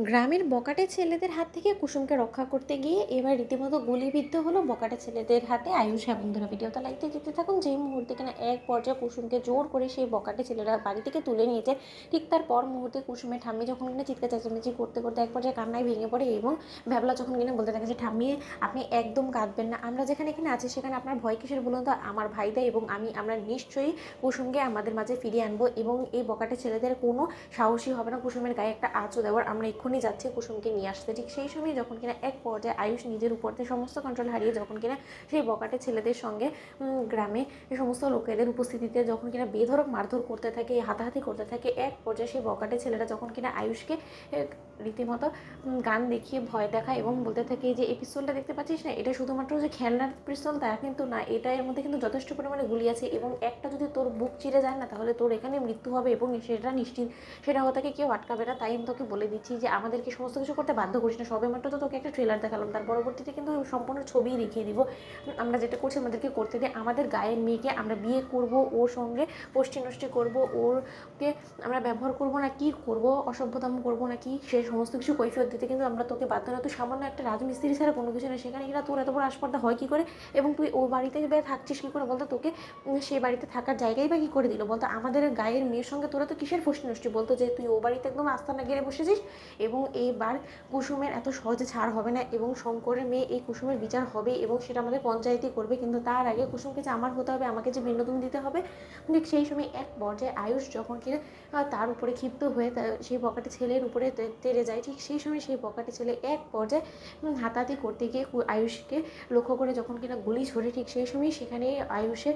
গ্রামের বকাটে ছেলেদের হাত থেকে কুসুমকে রক্ষা করতে গিয়ে এবার রীতিমতো গুলিবিদ্ধ হলো বকাটে ছেলেদের হাতে আয়ুষ। এবং ধরো ভিডিওটা লাইক দিয়ে দেখতে থাকুন। যেই মুহূর্তে কিনা এক পর্যায়ে কুসুমকে জোর করে সেই বকাটে ছেলেরা বাড়ি থেকে তুলে নিয়েছে, ঠিক তার পর মুহূর্তে কুসুমের ঠাম্মি যখন কিনা চিৎকার চেঁচামেচি করতে করতে এক পর্যায়ে কান্নায় ভেঙে পড়ে এবং ভ্যাবলা যখন কিনা বলতে থাকে যে ঠাম্মি আপনি একদম কাঁদবেন না, আমরা যেখানে এখানে আছি সেখানে আপনার ভয় কিসের বলুন তো, আমার ভাইদা এবং আমরা নিশ্চয়ই কুসুমকে আমাদের মাঝে ফিরিয়ে আনবো এবং এই বকাটে ছেলেদের কোনো সাহসী হবে না কুসুমের গায়ে একটা আঁচও দেওয়ার, আমরা এক্ষুনি যাচ্ছি কুসুমকে নিয়ে আসতে। ঠিক সেই সময় যখন কিনা এক পর্যায়ে আয়ুষ নিজের উপর দিয়ে সমস্ত কন্ট্রোল হারিয়ে যখন কিনা সেই বকাটে ছেলেদের সঙ্গে গ্রামে সমস্ত লোকেদের উপস্থিতিতে যখন কিনা বেধড়ক মারধর করতে থাকে, হাতাহাতি করতে থাকে, এক পর্যায়ে সেই বকাটে ছেলেরা যখন কিনা আয়ুষকে রীতিমতো গান দেখিয়ে ভয় দেখায় এবং বলতে থাকে যে এই পিস্তলটা দেখতে পাচ্ছিস না, এটা শুধুমাত্র যে খেলনার পিস্তল তা কিন্তু না, এটা এর মধ্যে কিন্তু যথেষ্ট পরিমাণে গুলি আছে এবং একটা যদি তোর বুক চিরে যায় না তাহলে তোর এখানে মৃত্যু হবে এবং সেটা নিশ্চিত, সেটা হতে কেউ আটকাবে না। তাই আমি তোকে বলে দিচ্ছি যে আমাদেরকে সমস্ত কিছু করতে বাধ্য করিস না। সবে মাত্র তো তোকে একটা ট্রেলার দেখালাম, তার পরবর্তীতে কিন্তু সম্পূর্ণ ছবিই দেখিয়ে দিব। আমরা যেটা করছি আমাদেরকে করতে দিয়ে, আমাদের গায়ের মেয়েকে আমরা বিয়ে করব, ওর সঙ্গে পষ্টি নষ্টি করবো, ওরকে আমরা ব্যবহার করব না কি করব, অসভ্যতাম করবো না কি, সে সমস্ত কিছু কৈফিয়ত দিতে কিন্তু আমরা তোকে বাধ্য না। তুই সামান্য একটা রাজমিস্ত্রি ছাড়া কোনো কিছু না, সেখানে কিনা তোর এত বড় আসপর্দা হয় কী করে এবং তুই ও বাড়িতে থাকছিস কী করে বলতো, তোকে সেই বাড়িতে থাকার জায়গায় বা কী করে দিল বলতো, আমাদের গায়ের মেয়ের সঙ্গে তোরা তো কিসের ফষ্টি নষ্টি বলতো, যে তুই ও বাড়িতে একদম আস্তানা গেড়ে বসেছিস। এবং এইবার কুসুমের এত সহজে ছাড় হবে না এবং শঙ্করের মেয়ে এই কুসুমের বিচার হবে এবং সেটা আমাদের পঞ্চায়েতই করবে, কিন্তু তার আগে কুসুমকে যে আমার হতে হবে, আমাকে যে বিনোদন দিতে হবে। ঠিক সেই সময় এক পর্যায়ে আয়ুষ যখন কিনা তার উপরে ক্ষিপ্ত হয়ে সেই বকাটে ছেলের উপরে তেড়ে যায়, ঠিক সেই সময় সেই বকাটে ছেলে এক পর্যায়ে হাতাহাতি করতে গিয়ে আয়ুষকে লক্ষ্য করে যখন কিনা গুলি ছোড়ে, ঠিক সেই সময় সেখানে আয়ুষের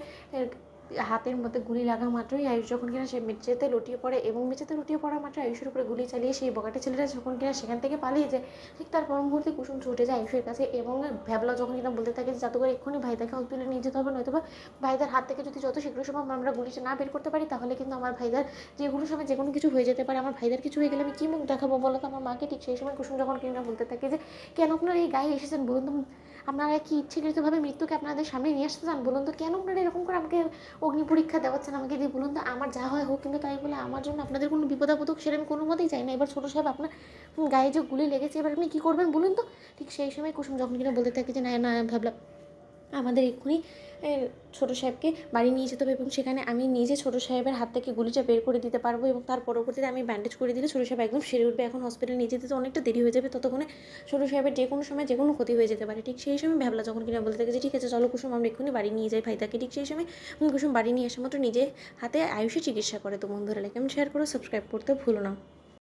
হাতের মধ্যে গুলি লাগা মাত্রই আয়ুষ যখন কিনা সে মেঝেতে লুটিয়ে পড়ে এবং মেঝেতে লুটিয়ে পড়া মাত্র আয়ুষের উপরে গুলি চালিয়ে সেই বকাটে ছেলেটা যখন কিনা সেখান থেকে পালিয়ে যায়, ঠিক তার পর মুহূর্তে কুসুম ছুটে যায় আয়ুষের কাছে এবং ভ্যাবলা যখন কিনা বলতে থাকে যে যাতে করে এক্ষুনি ভাইদাকে হসপিটালে নিয়ে যেতে হবে, নয়তো বা ভাইদার হাত থেকে যদি যত শীঘ্র সম্ভব আমরা গুলিটা না বের করতে পারি তাহলে কিন্তু আমার ভাইদার যে কোনো সময় যে কোনো কিছু হয়ে যেতে পারে। আমার ভাইদার কিছু হয়ে গেলে আমি কী মুখ দেখাবো বলো তো আমার মাকে। ঠিক সেই সময় কুসুম যখন কিনা বলতে থাকে যে কেন আপনারা এই গায়ে এসেছেন বলুন তো, আপনারা কি ইচ্ছাকৃতভাবে মৃত্যুকে আপনাদের সামনে নিয়ে আসতে চান বলুন তো, কেন আপনারা এরকম করে আমাকে অগ্নি পরীক্ষা দেওয়াচ্ছেন আমাকে দিয়ে বলুন তো, আমার যা হয় হোক, কিন্তু তাই বলে আমার জন্য আপনাদের কোনো বিপদ আপদ হোক সেটা আমি কোনো মতেই চাই না। এবার ছোটো সাহেব আপনার গায়ে যে গুলি লেগেছে এবার আপনি কী করবেন বলুন তো। ঠিক সেই সময় কুসুম যখন কিনা বলতে থাকে যে না না ভাবলাম আমাদের এক্ষুনি ছোটো সাহেবকে বাড়ি নিয়ে যেতে হবে এবং সেখানে আমি নিজে ছোটো সাহেবের হাত থেকে গুলিটা বের করে দিতে পারবো এবং তার পরবর্তীতে আমি ব্যান্ডেজ করে দিলে ছোটো সাহেব একদম সেরে উঠবে। এখন হসপিটালে নিয়ে যেতে তো অনেকটা দেরি হয়ে যাবে, ততক্ষণে ছোটো সাহেবের যে কোনো সময় যে কোনো ক্ষতি হয়ে যেতে পারে। ঠিক সেই সময় ভাবলা যখন কিনা বলতে থাকে যে ঠিক আছে চলো কুসুম আমরা এক্ষুনি বাড়ি নিয়ে যাই ভাইটাকে। ঠিক সেই সময় কুসুম বাড়ি নিয়ে আসা মাত্র নিজে হাতে আয়ুষে চিকিৎসা করে। তো বন্ধুরা লাইক কমেন্ট শেয়ার করো, সাবস্ক্রাইব করতে ভুলো না।